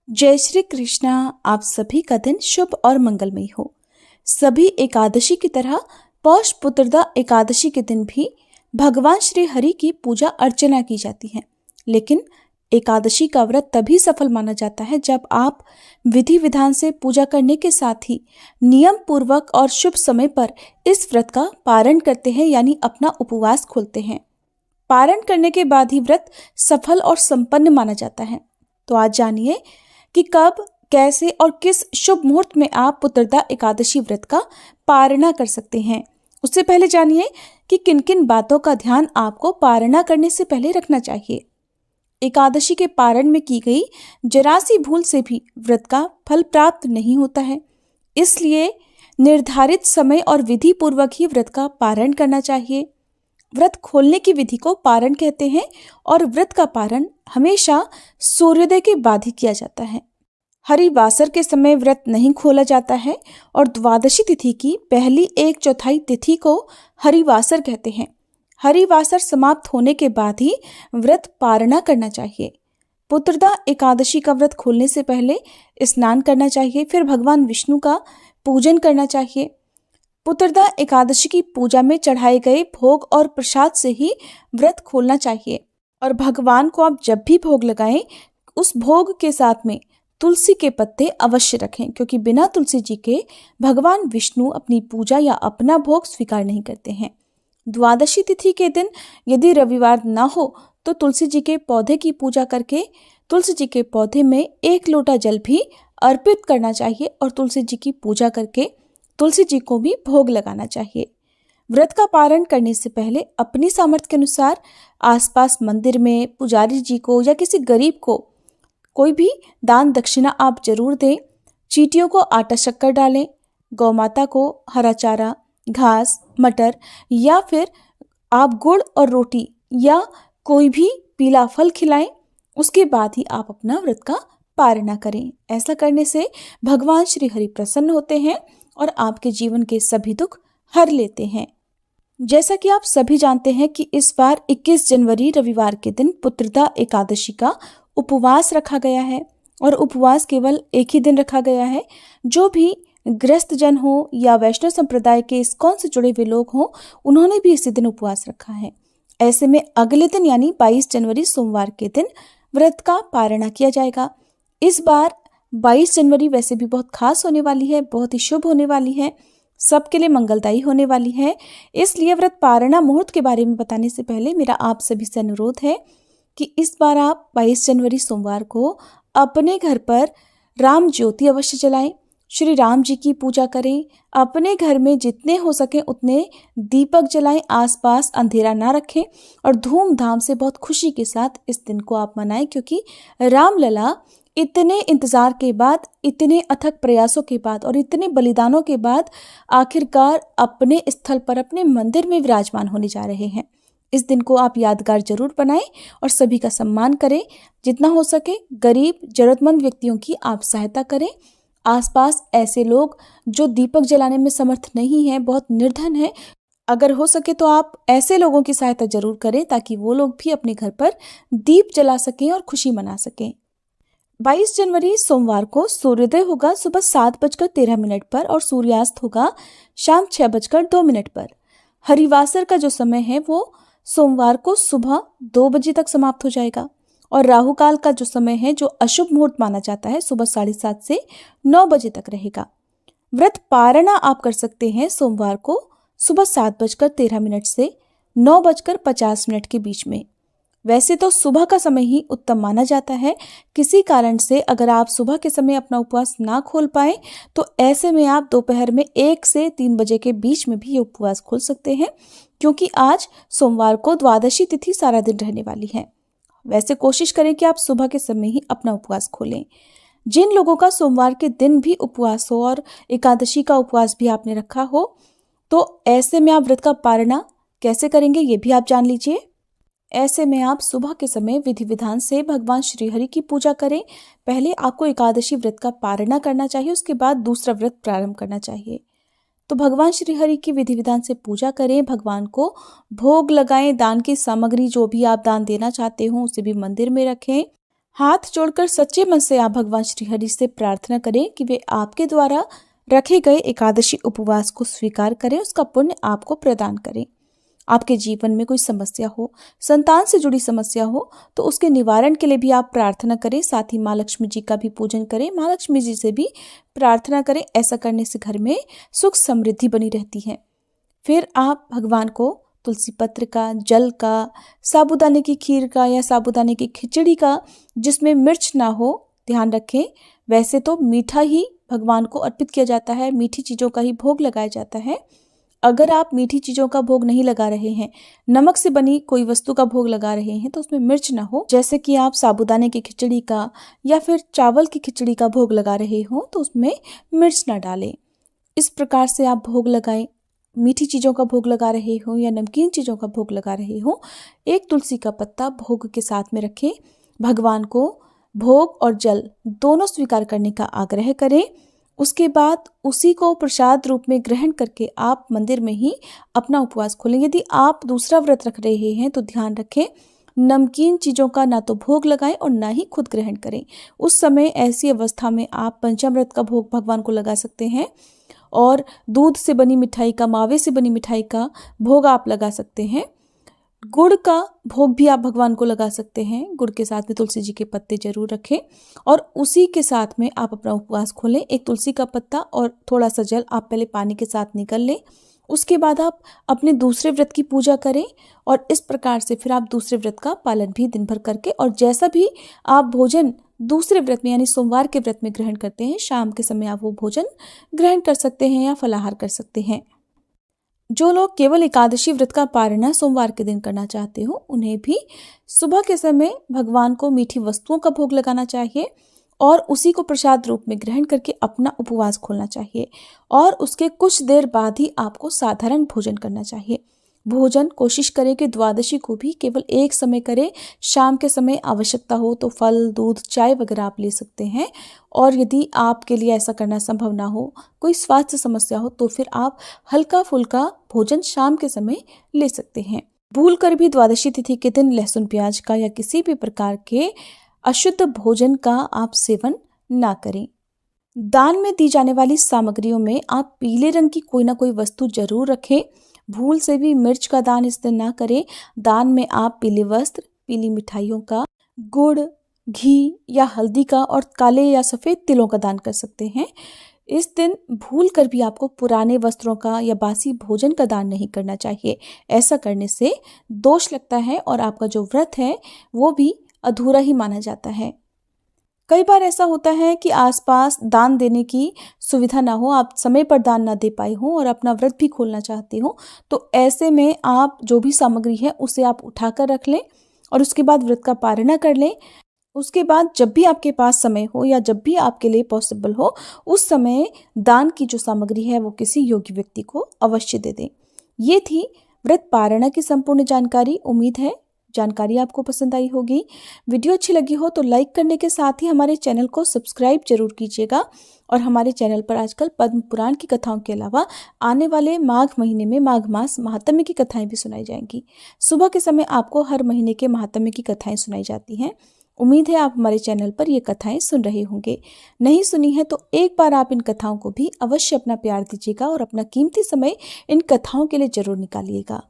जय श्री कृष्णा। आप सभी का दिन शुभ और मंगलमय हो। सभी एकादशी की तरह पौष पुत्रदा एकादशी के दिन भी भगवान श्री हरि की पूजा अर्चना की जाती है। लेकिन एकादशी का व्रत तभी सफल माना जाता है जब आप विधि विधान से पूजा करने के साथ ही नियम पूर्वक और शुभ समय पर इस व्रत का पारण करते हैं, यानी अपना उपवास खोलते हैं। पारण करने के बाद ही व्रत सफल और संपन्न माना जाता है। तो आज जानिए कि कब, कैसे और किस शुभ मुहूर्त में आप पुत्रदा एकादशी व्रत का पारणा कर सकते हैं। उससे पहले जानिए कि किन किन बातों का ध्यान आपको पारणा करने से पहले रखना चाहिए। एकादशी के पारण में की गई जरा सी भूल से भी व्रत का फल प्राप्त नहीं होता है, इसलिए निर्धारित समय और विधि पूर्वक ही व्रत का पारण करना चाहिए। व्रत खोलने की विधि को पारण कहते हैं और व्रत का पारण हमेशा सूर्योदय के बाद ही किया जाता है। हरिवासर के समय व्रत नहीं खोला जाता है और द्वादशी तिथि की पहली 1/4 तिथि को हरिवासर कहते हैं। हरिवासर समाप्त होने के बाद ही व्रत पारणा करना चाहिए। पुत्रदा एकादशी का व्रत खोलने से पहले स्नान करना चाहिए, फिर भगवान विष्णु का पूजन करना चाहिए। पुत्रदा एकादशी की पूजा में चढ़ाए गए भोग और प्रसाद से ही व्रत खोलना चाहिए। और भगवान को आप जब भी भोग लगाएं, उस भोग के साथ में तुलसी के पत्ते अवश्य रखें, क्योंकि बिना तुलसी जी के भगवान विष्णु अपनी पूजा या अपना भोग स्वीकार नहीं करते हैं। द्वादशी तिथि के दिन यदि रविवार ना हो तो तुलसी जी के पौधे की पूजा करके तुलसी जी के पौधे में 1 लोटा जल भी अर्पित करना चाहिए और तुलसी जी की पूजा करके तुलसी जी को भी भोग लगाना चाहिए। व्रत का पारण करने से पहले अपनी सामर्थ्य के अनुसार आसपास मंदिर में पुजारी जी को या किसी गरीब को कोई भी दान दक्षिणा आप जरूर दें। चींटियों को आटा शक्कर डालें, गौ माता को हरा चारा, घास, मटर या फिर आप गुड़ और रोटी या कोई भी पीला फल खिलाएं। उसके बाद ही आप अपना व्रत का पारणा करें। ऐसा करने से भगवान श्री हरि प्रसन्न होते हैं और आपके जीवन के सभी दुख हर लेते हैं। जैसा कि आप सभी जानते हैं कि इस बार 21 जनवरी रविवार के दिन पुत्रदा एकादशी का उपवास रखा गया है और उपवास केवल एक ही दिन रखा गया है। जो भी गृहस्थ जन हो या वैष्णव संप्रदाय के इस्कॉन से जुड़े हुए लोग हों, उन्होंने भी इसी दिन उपवास रखा है। ऐसे में अगले दिन यानी 22 जनवरी सोमवार के दिन व्रत का पारणा किया जाएगा। इस बार 22 जनवरी वैसे भी बहुत खास होने वाली है, बहुत ही शुभ होने वाली है, सबके लिए मंगलदायी होने वाली है। इसलिए व्रत पारणा मुहूर्त के बारे में बताने से पहले मेरा आप सभी से अनुरोध है कि इस बार आप 22 जनवरी सोमवार को अपने घर पर राम ज्योति अवश्य जलाएं, श्री राम जी की पूजा करें। अपने घर में जितने हो सके उतने दीपक जलाएं, आसपास अंधेरा ना रखें और धूमधाम से बहुत खुशी के साथ इस दिन को आप मनाएं, क्योंकि रामलला इतने इंतजार के बाद, इतने अथक प्रयासों के बाद और इतने बलिदानों के बाद आखिरकार अपने स्थल पर, अपने मंदिर में विराजमान होने जा रहे हैं। इस दिन को आप यादगार जरूर बनाएं और सभी का सम्मान करें। जितना हो सके गरीब जरूरतमंद व्यक्तियों की आप सहायता करें। आसपास ऐसे लोग जो दीपक जलाने में समर्थ नहीं है, बहुत निर्धन है, अगर हो सके तो आप ऐसे लोगों की सहायता जरूर करें ताकि वो लोग भी अपने घर पर दीप जला सकें और खुशी मना सकें। 22 जनवरी सोमवार को सूर्योदय होगा सुबह 7:13 पर और सूर्यास्त होगा शाम 6:02 पर। हरिवासर का जो समय है वो सोमवार को सुबह 2 बजे तक समाप्त हो जाएगा और राहु काल का जो समय है, जो अशुभ मुहूर्त माना जाता है, सुबह 7:30 से 9 बजे तक रहेगा। व्रत पारणा आप कर सकते हैं सोमवार को सुबह 7:13 से 9:50 के बीच में। वैसे तो सुबह का समय ही उत्तम माना जाता है। किसी कारण से अगर आप सुबह के समय अपना उपवास ना खोल पाए तो ऐसे में आप दोपहर में 1 से 3 बजे के बीच में भी ये उपवास खोल सकते हैं, क्योंकि आज सोमवार को द्वादशी तिथि सारा दिन रहने वाली है। वैसे कोशिश करें कि आप सुबह के समय ही अपना उपवास खोलें। जिन लोगों का सोमवार के दिन भी उपवास हो और एकादशी का उपवास भी आपने रखा हो, तो ऐसे में आप व्रत का पारणा कैसे करेंगे ये भी आप जान लीजिए। ऐसे में आप सुबह के समय विधि विधान से भगवान श्री हरि की पूजा करें। पहले आपको एकादशी व्रत का पारणा करना चाहिए, उसके बाद दूसरा व्रत प्रारंभ करना चाहिए। तो भगवान श्री हरि की विधि विधान से पूजा करें, भगवान को भोग लगाएं, दान की सामग्री जो भी आप दान देना चाहते हो उसे भी मंदिर में रखें। हाथ जोड़कर सच्चे मन से आप भगवान श्री हरि से प्रार्थना करें कि वे आपके द्वारा रखे गए एकादशी उपवास को स्वीकार करें, उसका पुण्य आपको प्रदान करें। आपके जीवन में कोई समस्या हो, संतान से जुड़ी समस्या हो, तो उसके निवारण के लिए भी आप प्रार्थना करें। साथ ही माँ लक्ष्मी जी का भी पूजन करें, माँ लक्ष्मी जी से भी प्रार्थना करें। ऐसा करने से घर में सुख समृद्धि बनी रहती है। फिर आप भगवान को तुलसी पत्र का, जल का, साबूदाने की खीर का या साबूदाने की खिचड़ी का जिसमें मिर्च ना हो, ध्यान रखें। वैसे तो मीठा ही भगवान को अर्पित किया जाता है, मीठी चीज़ों का ही भोग लगाया जाता है। अगर आप मीठी चीज़ों का भोग नहीं लगा रहे हैं, नमक से बनी कोई वस्तु का भोग लगा रहे हैं, तो उसमें मिर्च ना हो। जैसे कि आप साबूदाने की खिचड़ी का या फिर चावल की खिचड़ी का भोग लगा रहे हो तो उसमें मिर्च ना डालें। इस प्रकार से आप भोग लगाएं। मीठी चीज़ों का भोग लगा रहे हो या नमकीन चीज़ों का भोग लगा रहे हो, एक तुलसी का पत्ता भोग के साथ में रखें। भगवान को भोग और जल दोनों स्वीकार करने का आग्रह करें। उसके बाद उसी को प्रसाद रूप में ग्रहण करके आप मंदिर में ही अपना उपवास खोलें। यदि आप दूसरा व्रत रख रहे हैं तो ध्यान रखें, नमकीन चीज़ों का ना तो भोग लगाएं और ना ही खुद ग्रहण करें। उस समय ऐसी अवस्था में आप पंचामृत का भोग भगवान को लगा सकते हैं और दूध से बनी मिठाई का, मावे से बनी मिठाई का भोग आप लगा सकते हैं। गुड़ का भोग भी आप भगवान को लगा सकते हैं। गुड़ के साथ में तुलसी जी के पत्ते जरूर रखें और उसी के साथ में आप अपना उपवास खोलें। एक तुलसी का पत्ता और थोड़ा सा जल आप पहले पानी के साथ निकल लें। उसके बाद आप अपने दूसरे व्रत की पूजा करें और इस प्रकार से फिर आप दूसरे व्रत का पालन भी दिन भर करके, और जैसा भी आप भोजन दूसरे व्रत में यानी सोमवार के व्रत में ग्रहण करते हैं, शाम के समय आप वो भोजन ग्रहण कर सकते हैं या फलाहार कर सकते हैं। जो लोग केवल एकादशी व्रत का पारण सोमवार के दिन करना चाहते हो, उन्हें भी सुबह के समय भगवान को मीठी वस्तुओं का भोग लगाना चाहिए और उसी को प्रसाद रूप में ग्रहण करके अपना उपवास खोलना चाहिए। और उसके कुछ देर बाद ही आपको साधारण भोजन करना चाहिए। भोजन कोशिश करें कि द्वादशी को भी केवल एक समय करें। शाम के समय आवश्यकता हो तो फल, दूध, चाय वगैरह आप ले सकते हैं। और यदि आपके लिए ऐसा करना संभव ना हो, कोई स्वास्थ्य समस्या हो, तो फिर आप हल्का फुल्का भोजन शाम के समय ले सकते हैं। भूल कर भी द्वादशी तिथि के दिन लहसुन, प्याज का या किसी भी प्रकार के अशुद्ध भोजन का आप सेवन ना करें। दान में दी जाने वाली सामग्रियों में आप पीले रंग की कोई ना कोई वस्तु जरूर रखें। भूल से भी मिर्च का दान इस दिन ना करें। दान में आप पीले वस्त्र, पीली मिठाइयों का, गुड़, घी या हल्दी का और काले या सफ़ेद तिलों का दान कर सकते हैं। इस दिन भूल कर भी आपको पुराने वस्त्रों का या बासी भोजन का दान नहीं करना चाहिए। ऐसा करने से दोष लगता है और आपका जो व्रत है वो भी अधूरा ही माना जाता है। कई बार ऐसा होता है कि आसपास दान देने की सुविधा ना हो, आप समय पर दान ना दे पाए हो और अपना व्रत भी खोलना चाहते हो, तो ऐसे में आप जो भी सामग्री है उसे आप उठाकर रख लें और उसके बाद व्रत का पारणा कर लें। उसके बाद जब भी आपके पास समय हो या जब भी आपके लिए पॉसिबल हो, उस समय दान की जो सामग्री है वो किसी योग्य व्यक्ति को अवश्य दे दें। ये थी व्रत पारणा की संपूर्ण जानकारी। उम्मीद है जानकारी आपको पसंद आई होगी। वीडियो अच्छी लगी हो तो लाइक करने के साथ ही हमारे चैनल को सब्सक्राइब जरूर कीजिएगा। और हमारे चैनल पर आजकल पद्म पुराण की कथाओं के अलावा आने वाले माघ महीने में माघ मास महात्म्य की कथाएं भी सुनाई जाएंगी। सुबह के समय आपको हर महीने के महात्म्य की कथाएं सुनाई जाती हैं। उम्मीद है आप हमारे चैनल पर ये कथाएं सुन रहे होंगे। नहीं सुनी है तो एक बार आप इन कथाओं को भी अवश्य अपना प्यार दीजिएगा और अपना कीमती समय इन कथाओं के लिए जरूर निकालिएगा।